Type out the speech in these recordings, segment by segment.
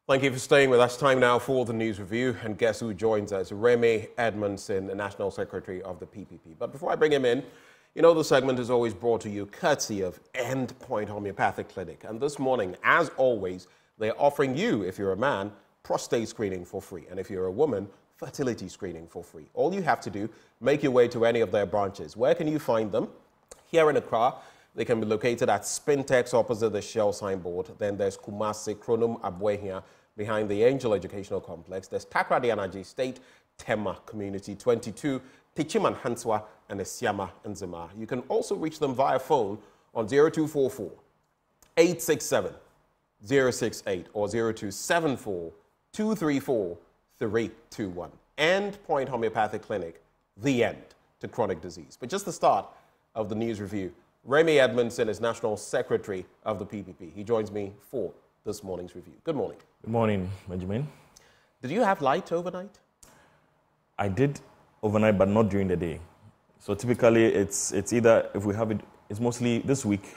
Thank you for staying with us. Time now for the news review. And guess who joins us? Remy Edmundson, the National Secretary of the PPP. But before I bring him in, you know the segment is always brought to you courtesy of Endpoint Homeopathic Clinic. And this morning, as always, they're offering you, if you're a man, prostate screening for free. And if you're a woman, fertility screening for free. All you have to do, make your way to any of their branches. Where can you find them? Here in Accra, they can be located at Spintex opposite the Shell signboard. Then there's Kumasi, Kronum, Abwehia, behind the Angel Educational Complex. There's Takrady Anaji State, Tema Community 22, Tichiman Hanswa, and Esiama Nzima. You can also reach them via phone on 0244 867 068 or 0274 234 321. Endpoint Homeopathic Clinic, the end to chronic disease. But just the start of the news review. Remy Edmundson is National Secretary of the PPP. He joins me for this morning's review. Good morning. Good morning, Benjamin. Did you have light overnight? I did overnight, but not during the day. So typically, it's either, if we have it, it's mostly this week,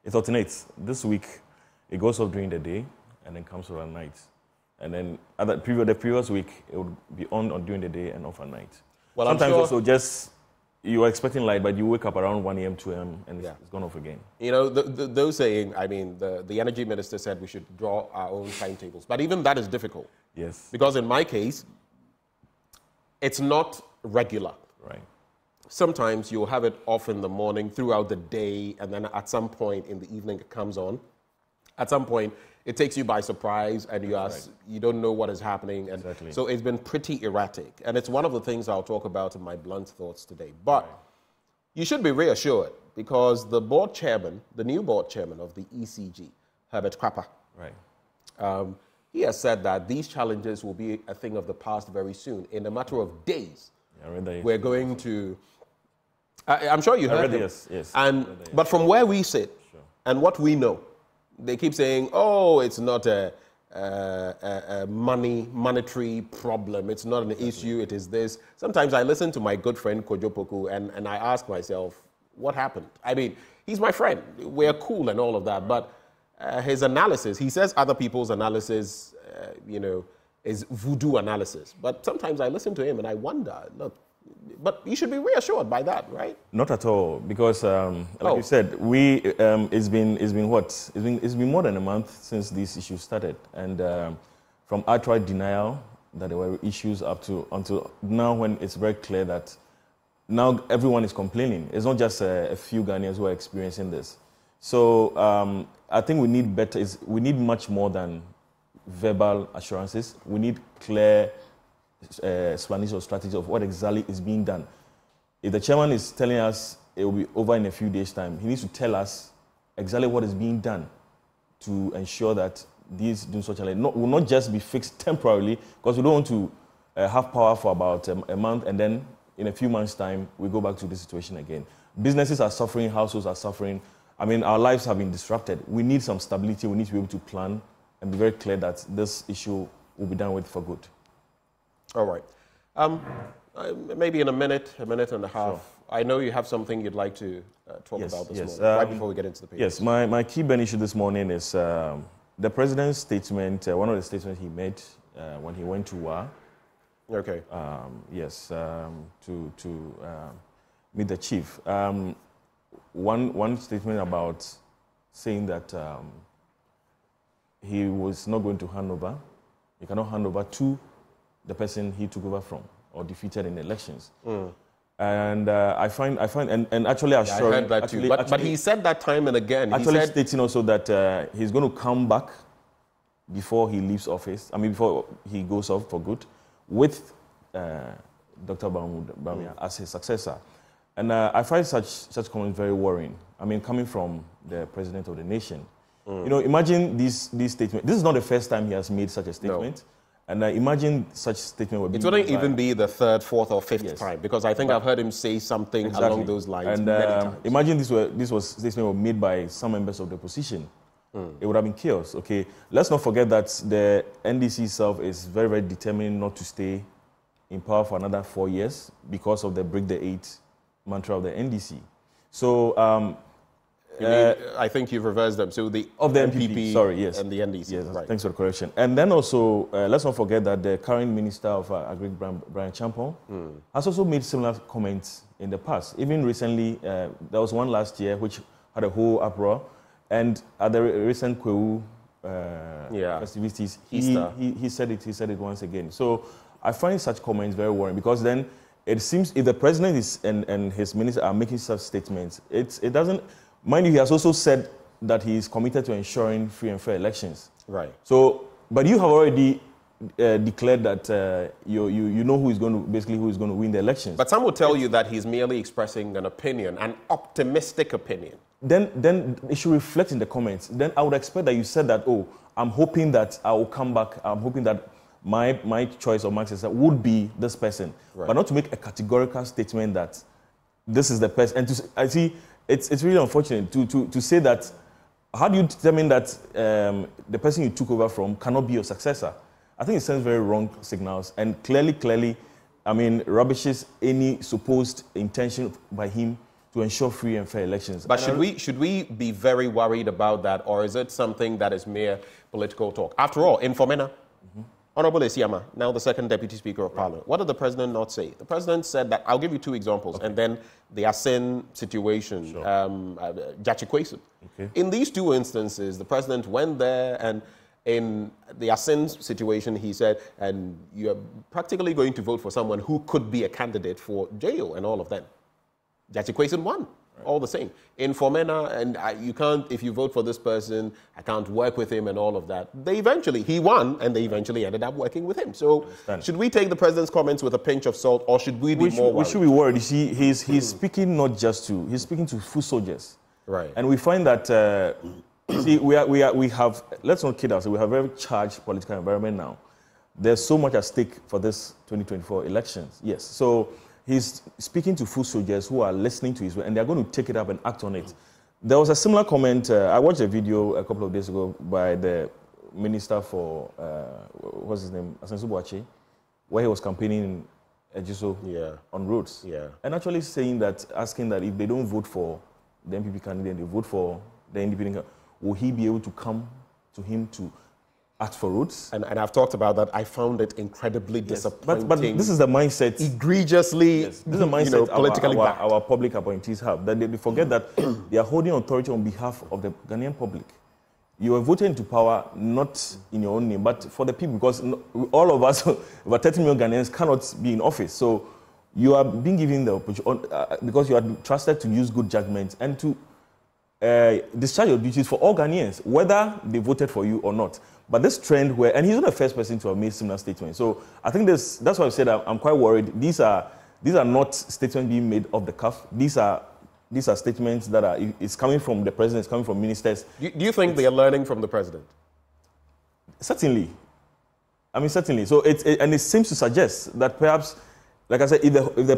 it alternates. This week, it goes off during the day and then comes around night. And then the previous week, it would be on during the day and off at night. Well, sometimes also just, you are expecting light, but you wake up around 1 a.m., 2 a.m., and it's gone off again. You know, those saying, I mean, the energy minister said we should draw our own timetables. But even that is difficult. Yes. Because in my case, it's not regular. Right. Sometimes you'll have it off in the morning, throughout the day, and then at some point in the evening it comes on. At some point, it takes you by surprise, and you don't know what is happening. And exactly. So it's been pretty erratic. And it's one of the things I'll talk about in my blunt thoughts today. But you should be reassured, because the board chairman, the new board chairman of the ECG, Herbert Kwapa, he has said that these challenges will be a thing of the past very soon. In a matter of days, we're going to... I'm sure you heard him. Yes. But from where we sit and what we know, they keep saying, oh, it's not a monetary problem. It's not an issue. It is this. Sometimes I listen to my good friend Kojo Poku and I ask myself, what happened? I mean, he's my friend. We're cool and all of that. But his analysis, he says other people's analysis, is voodoo analysis. But sometimes I listen to him and I wonder, look, but you should be reassured by that, right? Not at all, because like you said, it's been more than a month since these issues started, and from outright denial that there were issues until now, when it's very clear that now everyone is complaining. It's not just a few Ghanaians who are experiencing this. So I think we need much more than verbal assurances. We need clear explanation or strategy of what exactly is being done. If the chairman is telling us it will be over in a few days' time, he needs to tell us exactly what is being done to ensure that these doing such will not just be fixed temporarily, because we don't want to have power for about a month and then in a few months' time we go back to this situation again. Businesses are suffering, households are suffering. I mean, our lives have been disrupted. We need some stability. We need to be able to plan and be very clear that this issue will be done with for good. All right. Maybe in a minute and a half, sure. I know you have something you'd like to talk about this morning, right before we get into the papers. Yes, my key burning issue this morning is the president's statement, one of the statements he made when he went to war. Okay. To meet the chief. One statement about saying that he was not going to hand over, he cannot hand over to the person he took over from or defeated in elections. And I find, and actually assuring... I heard that too. But he said that time and again. Actually stating also that he's going to come back before he leaves office, before he goes off for good, with Dr. Bamia as his successor. And I find such comments very worrying. I mean, coming from the president of the nation. You know, imagine these statements. This is not the first time he has made such a statement. No. And imagine such statement would be... It wouldn't even be the third, fourth, or fifth time, because I think I've heard him say something along those lines many times. Imagine this statement was made by some members of the opposition. It would have been chaos. Okay, let's not forget that the NDC itself is very, very determined not to stay in power for another 4 years because of the break the 8 mantra of the NDC. So I think you've reversed them. So the MPP, sorry, yes. And the NDC. Yes, right. Thanks for the correction. And then also, let's not forget that the current Minister of Agri, Brian Champon, has also made similar comments in the past. Even recently, there was one last year which had a whole uproar. And at the recent Kwewu festivities, he said it once again. So I find such comments very worrying, because then it seems if the president and his minister are making such statements, it doesn't. Mind you, he has also said that he is committed to ensuring free and fair elections. Right. So, but you have already declared that you know who is going to win the elections. But some will tell you that he's merely expressing an opinion, an optimistic opinion. Then it should reflect in the comments. Then I would expect that you said that, oh, I'm hoping that I will come back. I'm hoping that my choice of my successor would be this person, right. But not to make a categorical statement that this is the person. And I see it's really unfortunate to say that. How do you determine that the person you took over from cannot be your successor? I think it sends very wrong signals, and clearly, I mean, rubbishes any supposed intention by him to ensure free and fair elections. But should we be very worried about that, or is it something that is mere political talk? After all, in Fomena, Honorable Esiama, now the second Deputy Speaker of Parliament, what did the President not say? The President said that, I'll give you two examples, and then the Asin situation, sure. Jachikwesu. Okay. In these two instances, the President went there, and in the Asin situation, he said, and you're practically going to vote for someone who could be a candidate for jail and all of that. Jachikwesu won. Right. All the same. In Fomena, and you can't, if you vote for this person, I can't work with him and all of that. He won, and they eventually ended up working with him. So should we take the President's comments with a pinch of salt, or should we be more worried? We should be worried. You see, he's speaking he's speaking to foot soldiers. Right. And we find that, see, we have, let's not kid ourselves, we have a very charged political environment now. There's so much at stake for this 2024 elections. Yes. So he's speaking to foot soldiers who are listening to his word, and they're going to take it up and act on it. There was a similar comment. I watched a video a couple of days ago by the Minister for, what's his name, Asensu Boachi, where he was campaigning in Ejiso on roads. Yeah. And actually asking that if they don't vote for the MPP candidate, they vote for the independent candidate, will he be able to come to him to ask for roads? And I've talked about that. I found it incredibly disappointing. But this is the mindset. Egregiously, this is the mindset politically our public appointees have. That they forget that they are holding authority on behalf of the Ghanaian public. You are voted into power not in your own name, but for the people, because all of us, over 30 million Ghanaians, cannot be in office. So you are being given the opportunity, because you are trusted to use good judgment and to discharge your duties for all Ghanaians, whether they voted for you or not. But this trend and he's not the first person to have made similar statements. So I think that's why I said I'm quite worried. These are not statements being made off the cuff. These are statements that it's coming from the president, it's coming from ministers. Do you think they are learning from the president? Certainly. I mean, certainly. So it seems to suggest that perhaps, like I said, if the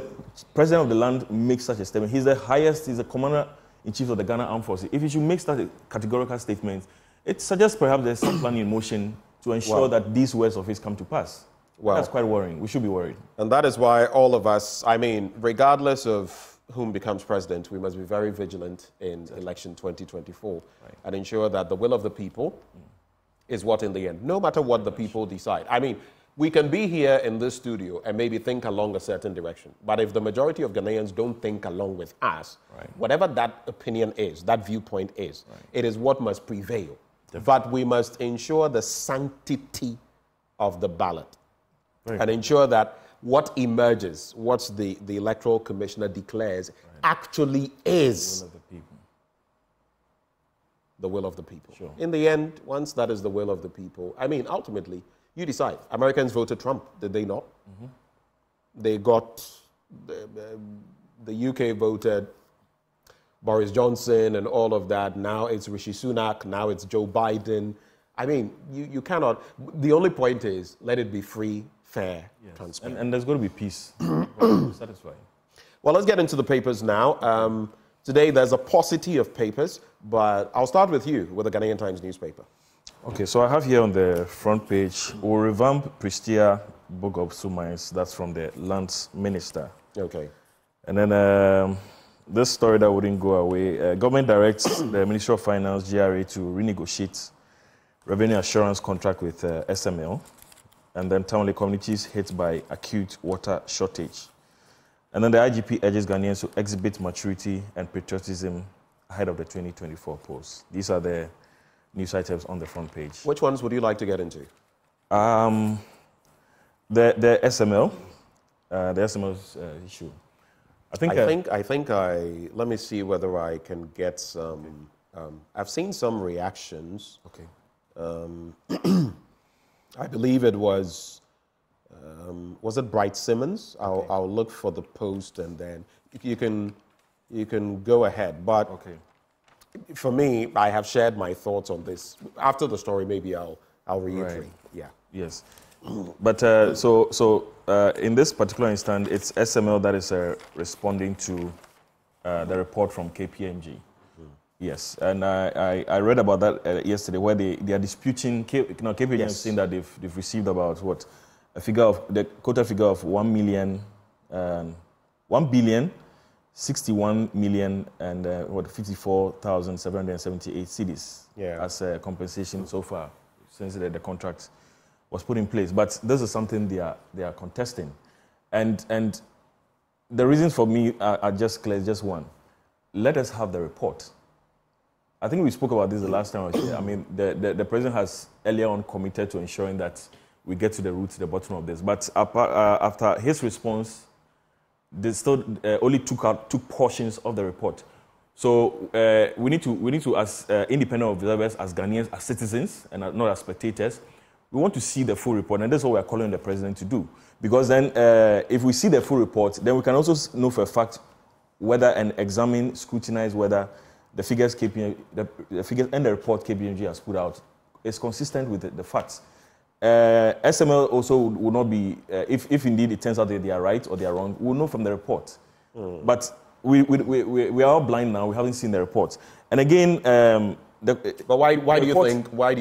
president of the land makes such a statement, he's the commander-in-chief of the Ghana Armed Forces. If he should make such a categorical statement, it suggests perhaps there's some plan in motion to ensure that these words of his come to pass. That's quite worrying. We should be worried. And that is why all of us, I mean, regardless of whom becomes president, we must be very vigilant in election 2024 and ensure that the will of the people is what in the end, no matter what the people decide. I mean, we can be here in this studio and maybe think along a certain direction. But if the majority of Ghanaians don't think along with us, whatever that opinion is, that viewpoint is, it is what must prevail. But we must ensure the sanctity of the ballot and ensure that what emerges, what the Electoral Commissioner declares, actually is the will of the people. Sure. In the end, once that is the will of the people, I mean, ultimately, you decide. Americans voted Trump, did they not? Mm-hmm. They got, the UK voted Boris Johnson and all of that. Now it's Rishi Sunak. Now it's Joe Biden. I mean, you cannot. The only point is, let it be free, fair, transparent. And there's going to be peace. Satisfying. Well, let's get into the papers now. Today, there's a paucity of papers, but I'll start with you, with the Ghanaian Times newspaper. Okay, so I have here on the front page, we'll revamp Prestia Book of Sumines. That's from the Lands Minister. Okay. And then this story that wouldn't go away. Government directs the Ministry of Finance, GRA, to renegotiate revenue assurance contract with SML, and then Tamale communities hit by acute water shortage. And then the IGP urges Ghanaians to exhibit maturity and patriotism ahead of the 2024 polls. These are the news items on the front page. Which ones would you like to get into? The SML, the SML's issue. Let me see whether I can get some. I've seen some reactions. Okay. I believe it was it Bright Simmons? I'll look for the post and then you can go ahead. But okay. For me, I have shared my thoughts on this. After the story, maybe I'll reiterate. Right. Yeah. Yes. But in this particular instance, it's SML that is responding to the report from KPMG. Yes, and I read about that yesterday, where they are disputing. KPMG is saying that they've received about the quota figure of 1 billion 61 million and 54,778 cedis as compensation so far since the contract was put in place. But this is something they are contesting, and the reasons for me are just clear. Just one: let us have the report. I think we spoke about this the last time I was here. I mean, the president has earlier on committed to ensuring that we get to the root, to the bottom of this. But after his response, they still only took portions of the report. So we need to, as independent observers, as Ghanaians, as citizens, and not as spectators, we want to see the full report, and that's what we are calling the president to do. Because then, if we see the full report, then we can also know for a fact whether and examine, scrutinize whether the figures the figures and the report KPMG has put out is consistent with the facts. SML also will not be, if indeed it turns out that they are right or they are wrong, we'll know from the report. But we are all blind now. We haven't seen the report. And again, but why do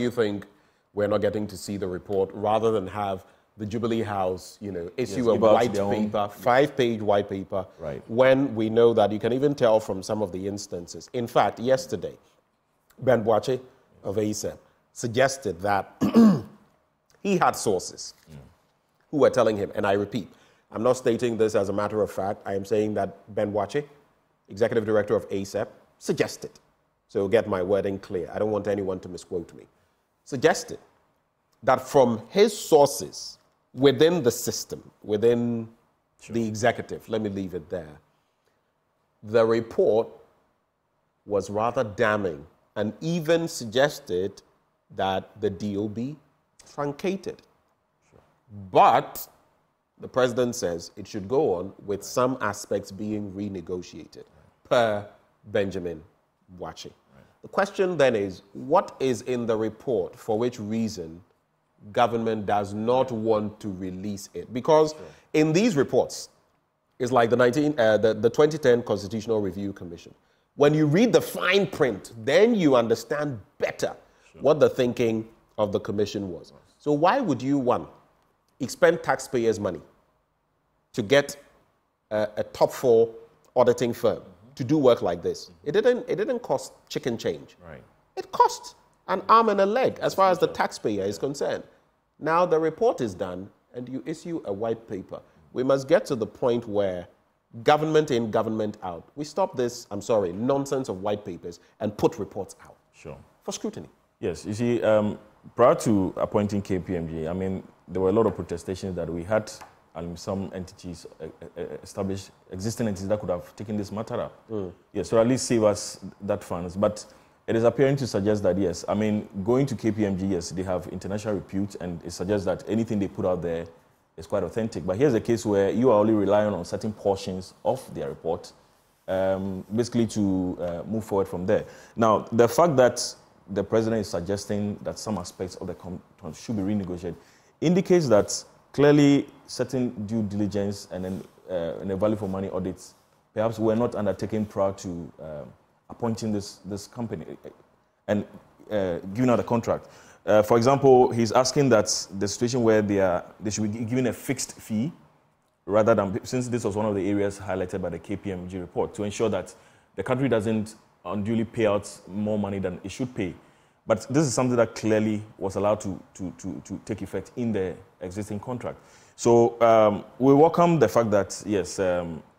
you think we're not getting to see the report rather than have the Jubilee House, issue a white paper, 5-page white paper, right, when we know that you can even tell from some of the instances. In fact, yesterday, Ben Boache of ASEP suggested that he had sources who were telling him, and I repeat, I'm not stating this as a matter of fact, I am saying that Ben Boache, executive director of ASEP, suggested, so get my wording clear, I don't want anyone to misquote me, suggested that from his sources within the system, within the executive, let me leave it there, the report was rather damning and even suggested that the deal be truncated. But the president says it should go on with some aspects being renegotiated per Benjamin Boache. The question then is, what is in the report for which reason government does not want to release it? Because in these reports, it's like the 2010 Constitutional Review Commission. When you read the fine print, then you understand better what the thinking of the commission was. So why would you, one, expend taxpayers' money to get a top 4 auditing firm to do work like this? It didn't cost chicken change. Right. It cost an arm and a leg as far as the taxpayer is concerned. Now the report is done and you issue a white paper. We must get to the point where government in, government out. We stop this, nonsense of white papers and put reports out. Sure. For scrutiny. Yes, you see, prior to appointing KPMG, I mean, there were a lot of protestations that we had, and some entities established, existing entities that could have taken this matter up. Yes, so at least save us that funds. But it is appearing to suggest that, yes, I mean, going to KPMG, yes, they have international repute, and it suggests that anything they put out there is quite authentic. But here's a case where you are only relying on certain portions of their report, basically to move forward from there. Now, the fact that the president is suggesting that some aspects of the contract should be renegotiated indicates that clearly certain due diligence and then the value for money audits perhaps were not undertaken prior to appointing this company and giving out a contract. For example, he's asking that the situation where they should be given a fixed fee rather than, since this was one of the areas highlighted by the KPMG report, to ensure that the country doesn't unduly pay out more money than it should pay. But this is something that clearly was allowed to take effect in the existing contract. So we welcome the fact that, yes,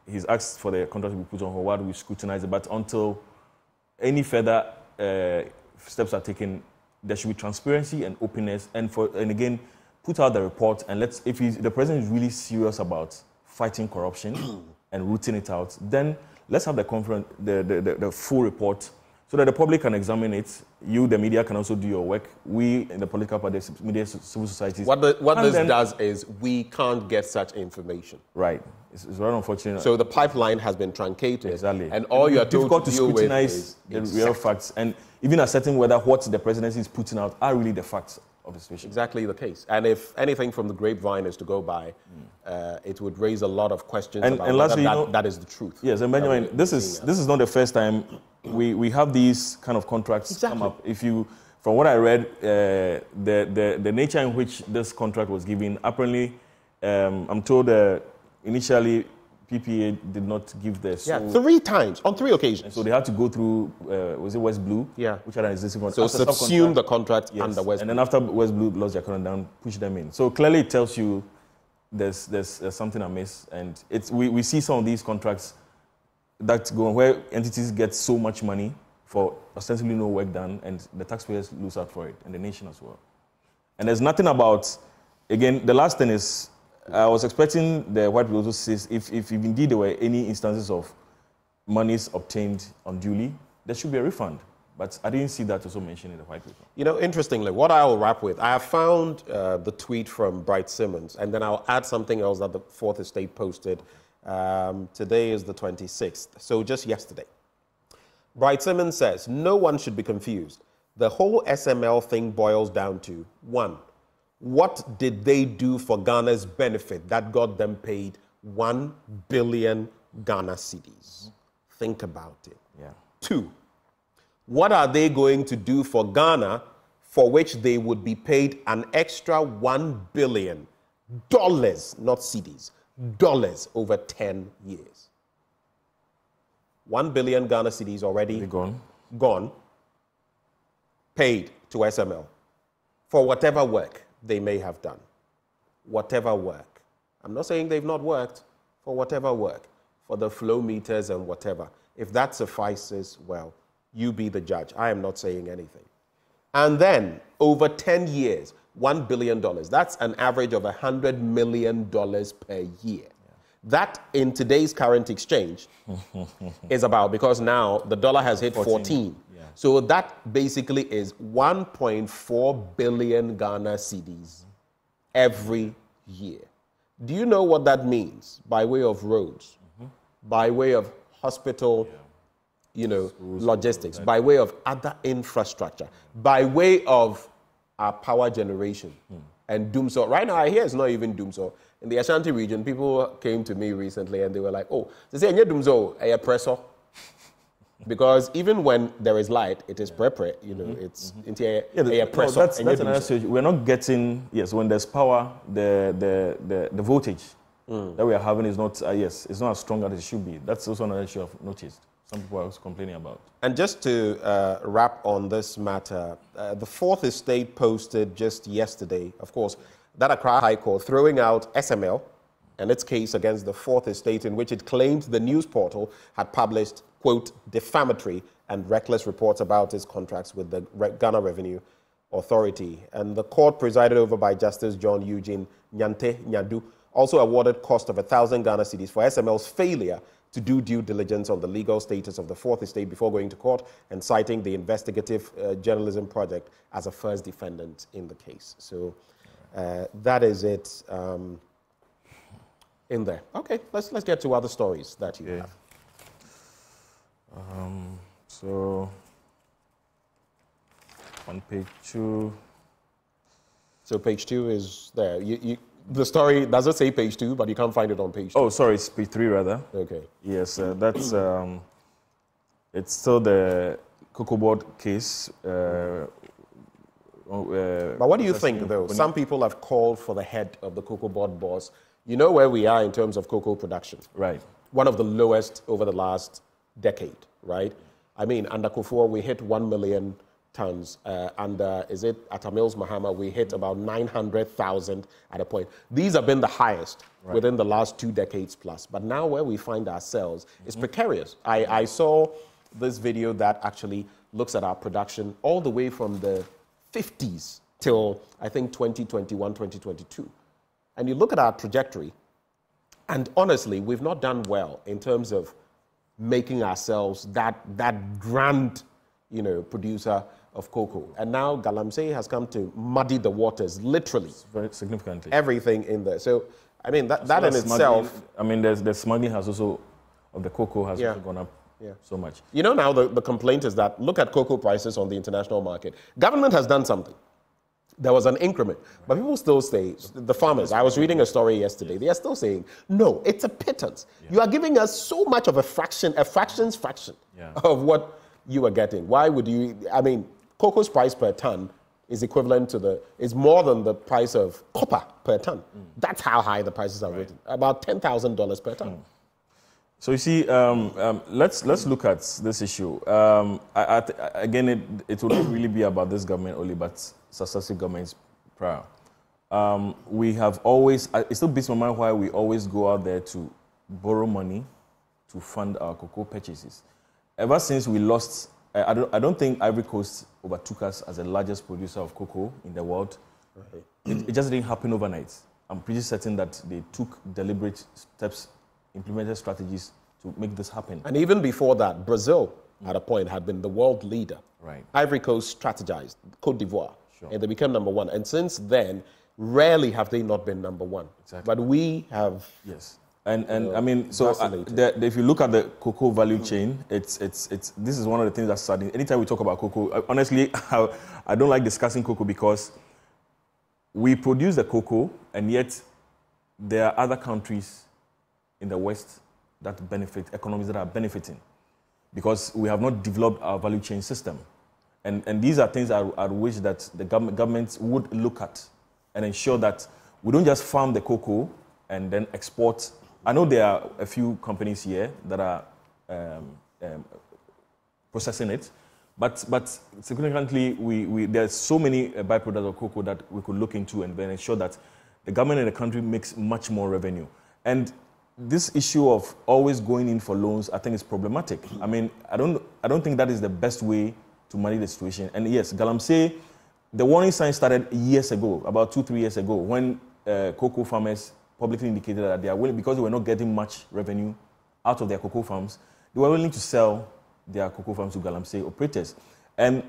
he's asked for the contract to be put on hold while we scrutinize it, but until any further steps are taken, there should be transparency and openness, and again, put out the report, and if the president is really serious about fighting corruption and rooting it out, then let's have the full report so that the public can examine it. You, the media, can also do your work. We, in the political parties, media, civil societies. What this does is we can't get such information. Right. It's very unfortunate. So the pipeline has been truncated. Exactly. And all you're told to scrutinize the real facts, and even ascertain whether what the presidency is putting out are really the facts of the situation. Exactly the case. And if anything from the grapevine is to go by, it would raise a lot of questions about lastly, whether that is the truth. Yes, and Benjamin, this is not the first time we have these kind of contracts come up. If you, from what I read, the nature in which this contract was given, apparently, I'm told initially PPA did not give this. Yeah, 3 times, on 3 occasions. So they had to go through, was it West Blue? Yeah. Which had an existing contract. So subsume the contract under West Blue. And then after West Blue lost their contract down, push them in. So clearly it tells you there's something amiss. And we see some of these contracts that go on where entities get so much money for ostensibly no work done, and the taxpayers lose out for it, and the nation as well. And there's nothing about, again, the last thing is, I was expecting the white people to say if indeed there were any instances of monies obtained unduly, there should be a refund. But I didn't see that also mentioned in the white paper. You know, interestingly, what I will wrap with, I have found the tweet from Bright Simmons, and then I'll add something else that the Fourth Estate posted. Today is the 26th, so just yesterday. Bright Simmons says, no one should be confused. The whole SML thing boils down to, 1, what did they do for Ghana's benefit that got them paid 1 billion Ghana cedis? Think about it. Yeah. 2, what are they going to do for Ghana for which they would be paid an extra $1 billion, not cedis, dollars over 10 years? 1 billion Ghana cedis already gone, paid to SML for whatever work they may have done. Whatever work. I'm not saying they've not worked, for whatever work, for the flow meters and whatever. If that suffices, well, you be the judge. I am not saying anything. And then, over 10 years, $1 billion. That's an average of $100 million per year. That, in today's current exchange, is about, because now the dollar has hit 14. Yeah. So that basically is 1.4 billion Ghana cedis every year. Do you know what that means by way of roads, by way of hospital, logistics, by way of other infrastructure, by way of our power generation and Doomso? Right now, I hear it's not even Doomso. In the Ashanti region, people came to me recently and they were like, oh, they say, Doomso, a pressor. Because even when there is light, it is it's a pressor. That's another situation. We're not getting, when there's power, the voltage that we are having is not, it's not as strong as it should be. That's also another issue I've noticed. Some people are also complaining about. And just to wrap on this matter, the Fourth Estate posted just yesterday, of course, that Accra High Court throwing out SML and its case against the Fourth Estate, in which it claimed the news portal had published, quote, defamatory and reckless reports about its contracts with the Ghana Revenue Authority. And the court, presided over by Justice John Eugene Nyante Nyadu, also awarded cost of 1,000 Ghana cedis for SML's failure to do due diligence on the legal status of the Fourth Estate before going to court, and citing the investigative journalism project as a first defendant in the case. So that is it in there. Okay, let's get to other stories that you have. So on page 2. So page 2 is there. The story doesn't say page 2, but you can't find it on page 2. Oh, sorry, it's page 3 rather. Okay. Yes, that's it's still the Cocoa Board case. But what do you think, though? Some people have called for the head of the Cocoa Board boss You know where we are in terms of cocoa production. Right. One of the lowest over the last decade, right? I mean, under Akufo, we hit 1 million tons. Under, is it Atamil's Mahama, we hit about 900,000 at a point. These have been the highest within the last 2 decades plus. But now where we find ourselves is precarious. I saw this video that actually looks at our production all the way from the 50s till, I think, 2021, 2022. And you look at our trajectory, and honestly, we've not done well in terms of making ourselves that grand, producer of cocoa. And now Galamsey has come to muddy the waters, literally. Very significantly. Everything in there. So, I mean, that in itself... I mean, the smuggling has also, of the cocoa has also gone up so much. Now the complaint is that, look at cocoa prices on the international market. Government has done something. There was an increment. But people still say, the farmers, I was reading a story yesterday, they are still saying, no, it's a pittance. You are giving us so much of a fraction's fraction of what you are getting. Why would you, cocoa's price per ton is equivalent to is more than the price of copper per ton. That's how high the prices are rated. About $10,000 per ton. So you see, let's look at this issue. Again, it will not really be about this government only, but successive governments prior. We have always, it still beats my mind why we always go out there to borrow money to fund our cocoa purchases. Ever since we lost, I don't think Ivory Coast overtook us as the largest producer of cocoa in the world. It just didn't happen overnight. I'm pretty certain that they took deliberate steps, implemented strategies to make this happen. And even before that, Brazil, at a point, had been the world leader. Right. Ivory Coast strategized, Côte d'Ivoire, and they became number one. And since then, rarely have they not been number one. Exactly. But we have... Yes. And I mean, so if you look at the cocoa value chain, this is one of the things that's sad. Anytime we talk about cocoa, honestly, I don't like discussing cocoa because we produce the cocoa, and yet there are other countries in the West that benefit, economies that are benefiting, because we have not developed our value chain system. And these are things I wish that the government would look at and ensure that we don't just farm the cocoa and then export. I know there are a few companies here that are processing it, but significantly, there's so many byproducts of cocoa that we could look into and then ensure that the government and the country makes much more revenue. And this issue of always going in for loans, I think, is problematic. I mean, I don't think that is the best way to manage the situation. And yes, Galamsey, the warning sign started years ago, about 2-3 years ago, when cocoa farmers publicly indicated that they are willing, because they were not getting much revenue out of their cocoa farms, they were willing to sell their cocoa farms to Galamsey operators. And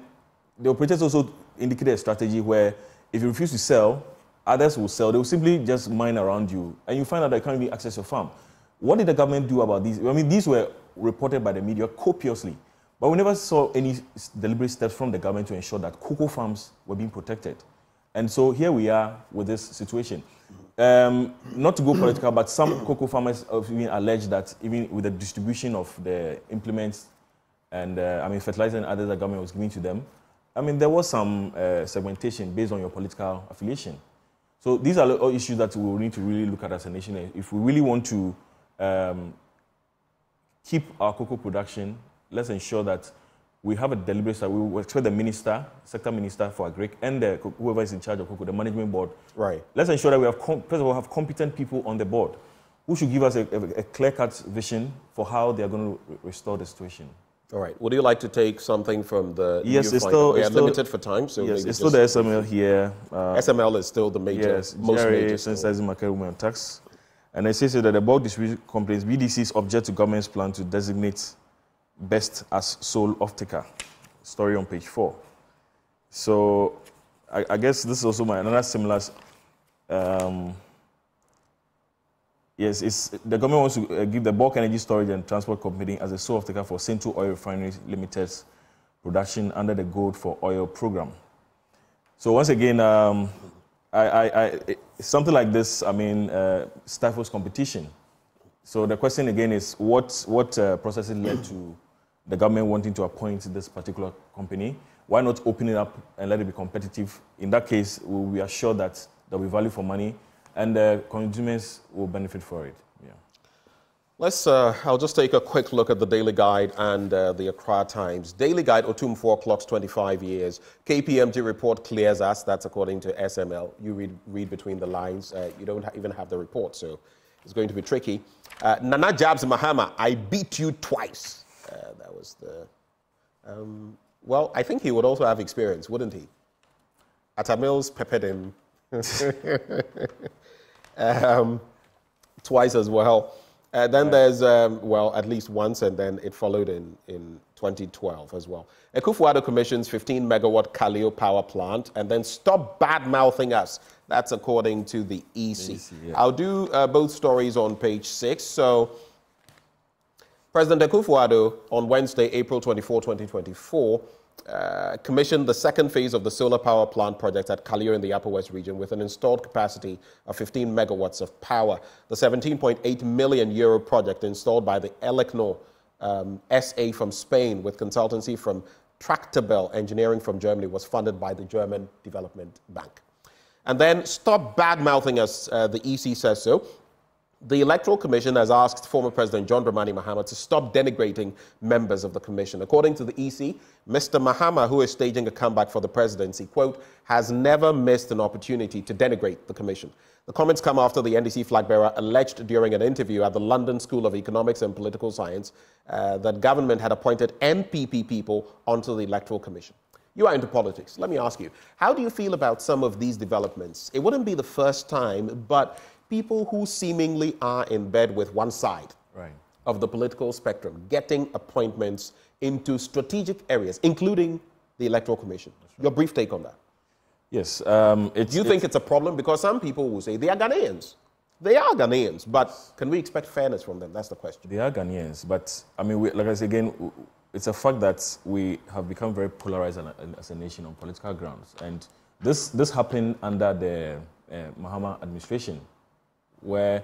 the operators also indicated a strategy where if you refuse to sell, others will sell. They will simply just mine around you, and you find out they can't even access your farm. What did the government do about these? I mean, these were reported by the media copiously, but we never saw any deliberate steps from the government to ensure that cocoa farms were being protected. And so here we are with this situation. Not to go political, but some cocoa farmers have even alleged that even with the distribution of the implements and fertilizer and others that government was giving to them, I mean, there was some segmentation based on your political affiliation. So these are all issues that we will need to really look at as a nation. If we really want to keep our cocoa production, let's ensure that we have a deliberate, we will expect the minister, sector minister for agric, and whoever is in charge of cocoa, the management board. Right. Let's ensure that we have, first of all, have competent people on the board who should give us a clear-cut vision for how they are going to restore the situation. All right. Would you like to take something from the... Yes, it's still... We are limited for time, so... Yes, it's still the SML here. SML is still the major... Yes, most major... Sensitizing market women on tax. And it says that the bulk distribution companies, BDCs, object to government's plan to designate Best as sole off-taker. Story on page 4. So I guess this is also another similar... yes, the government wants to give the bulk energy storage and transport company as a sole off-taker for Central Oil Refinery Limited's production under the Gold for Oil program. So once again, something like this, I mean, stifles competition. So the question again is, what processes led to the government wanting to appoint this particular company? Why not open it up and let it be competitive? In that case, we'll be assured that there'll be value for money, and the consumers will benefit for it. Yeah. Let's. I'll just take a quick look at the Daily Guide and the Accra Times. Daily Guide, Otumfuo clocks 25 years. KPMG report clears us. That's according to SML. You read between the lines. You don't even have the report, so it's going to be tricky. Nana Jabs Mahama, I beat you twice. That was the... well, I think he would also have experience, wouldn't he? Atamils peppered him twice as well. Then there's, well, at least once, and then it followed in 2012 as well. Akufo-Addo commissions 15-megawatt Kaleo power plant, and then stop bad-mouthing us. That's according to the EC. Yeah. I'll do both stories on page 6. So, President Akufo-Addo on Wednesday, April 24, 2024, commissioned the second phase of the solar power plant project at Kaleo in the Upper West region with an installed capacity of 15 megawatts of power. The 17.8 million euro project installed by the Elecnor SA from Spain with consultancy from Tractable Engineering from Germany was funded by the German Development Bank. And then stop bad-mouthing us, the EC says so. The Electoral Commission has asked former President John Dramani Mahama to stop denigrating members of the Commission. According to the EC, Mr. Mahama, who is staging a comeback for the presidency, quote, has never missed an opportunity to denigrate the Commission. The comments come after the NDC flag bearer alleged during an interview at the London School of Economics and Political Science that government had appointed MPP people onto the Electoral Commission. You are into politics. Let me ask you, how do you feel about some of these developments? It wouldn't be the first time, but people who seemingly are in bed with one side of the political spectrum getting appointments into strategic areas, including the Electoral Commission. Right. Your brief take on that. Yes. Do you think it's a problem? Because some people will say they are Ghanaians. They are Ghanaians, but can we expect fairness from them? That's the question. They are Ghanaians, but I mean, like I said again, it's a fact that we have become very polarized as a nation on political grounds. And this happened under the Mahama administration, where,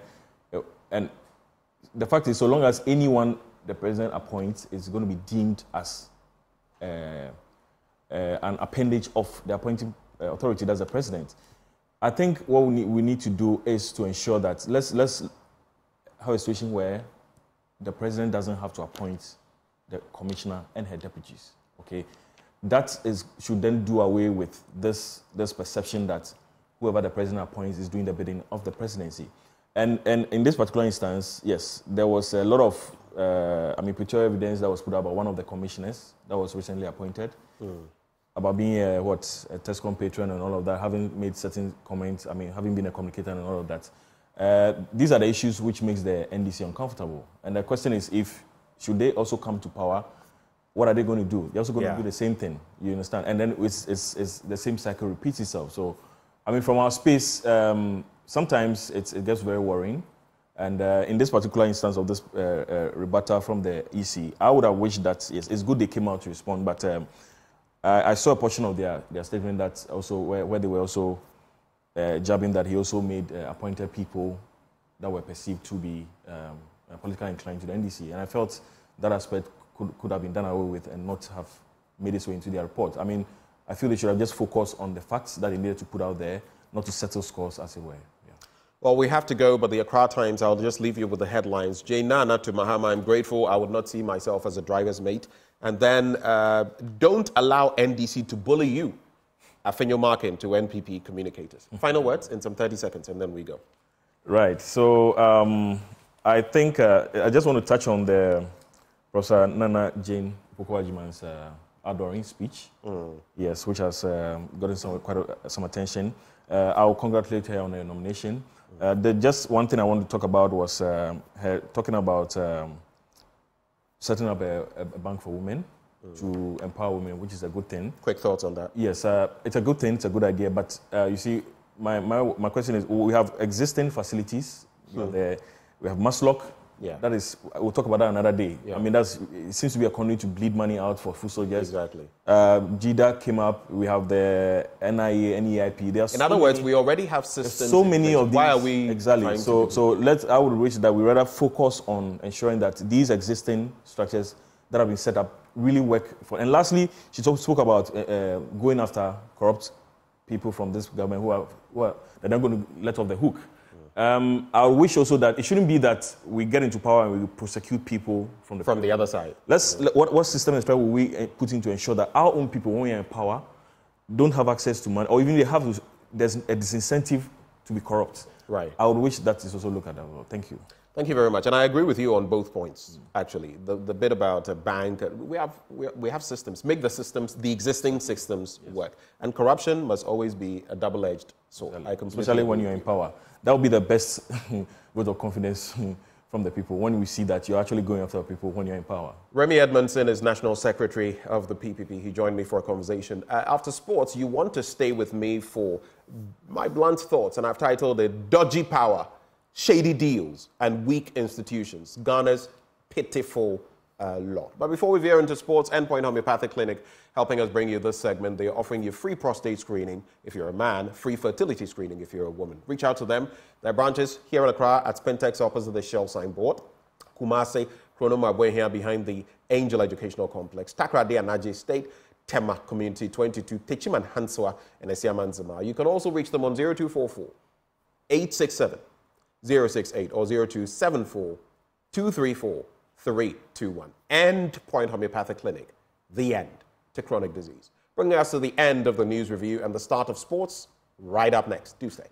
and the fact is, so long as anyone the president appoints is going to be deemed as an appendage of the appointing authority, that's the president. I think what we need to do is to ensure that let's have a situation where the president doesn't have to appoint the commissioner and her deputies. Okay, that should then do away with this perception that whoever the president appoints is doing the bidding of the presidency. And in this particular instance, yes, there was a lot of pictorial evidence that was put out by one of the commissioners that was recently appointed about being a TESCOM patron and all of that, having made certain comments, having been a communicator and all of that. These are the issues which makes the NDC uncomfortable. And the question is, should they also come to power, what are they going to do? They're also going to do the same thing, you understand? And then it's the same cycle repeats itself. So, from our space, sometimes it gets very worrying. And in this particular instance of this rebuttal from the EC, I would have wished that, yes, it's good they came out to respond, but I saw a portion of their statement that also where they were also jabbing that he also made appointed people that were perceived to be politically inclined to the NDC. And I felt that aspect could have been done away with and not have made its way into their report. I feel they should have just focused on the facts that they needed to put out there, not to settle scores as it were. Yeah. Well, we have to go, but the Accra Times, I'll just leave you with the headlines. J. Nana to Mahama, I'm grateful. I would not see myself as a driver's mate. And then, don't allow NDC to bully you. Afenyo Markin to NPP communicators. Final words in some 30 seconds, and then we go. Right. So, I think I just want to touch on the Professor Nana Jane Pokuajiman's adoring speech. Yes, which has gotten some attention. I'll congratulate her on her nomination. Just one thing I want to talk about was her talking about setting up a bank for women to empower women, which is a good thing. Quick thoughts on that? Yes, it's a good thing, it's a good idea, but you see, my question is, we have existing facilities. We have Maslock. Yeah. That is, we'll talk about that another day. Yeah. It seems to be a conduit to bleed money out for food soldiers. Exactly. GDA came up. We have the NIA, NEIP. In other words, we already have systems. So many of these. Why are we exactly? So I would wish that we rather focus on ensuring that these existing structures that have been set up really work for. And lastly, she spoke about going after corrupt people from this government who are they're not going to let off the hook. I wish also that it shouldn't be that we get into power and we prosecute people from the other side. What system and strategy will we put in to ensure that our own people, when we are in power, don't have access to money, or even there's a disincentive to be corrupt. Right. I would wish that is also looked at as well. Thank you. Thank you very much, and I agree with you on both points. Actually, the bit about a bank, we have systems. Make the existing systems work, and corruption must always be a double-edged sword. Especially when you're in power, that would be the best vote of confidence from the people when we see that you're actually going after people when you're in power. Remy Edmundson is National Secretary of the PPP. He joined me for a conversation. After sports, you want to stay with me for my blunt thoughts, and I've titled it "Dodgy Power, Shady Deals, and Weak Institutions, Ghana's Pitiful Lot." But before we veer into sports, Endpoint Homeopathic Clinic helping us bring you this segment. They're offering you free prostate screening if you're a man, free fertility screening if you're a woman. Reach out to them. Their branches here in Accra at Spintex opposite the Shell signboard, Kumasi, Kronoma here behind the Angel Educational Complex, Takrade and Najee State, Tema Community 22, Techiman Hanswa, and Esiamanzima. You can also reach them on 0244 867 068 or 0274 234 321. Endpoint Homeopathic Clinic, the end to chronic disease. Bringing us to the end of the news review and the start of sports right up next. Do stay.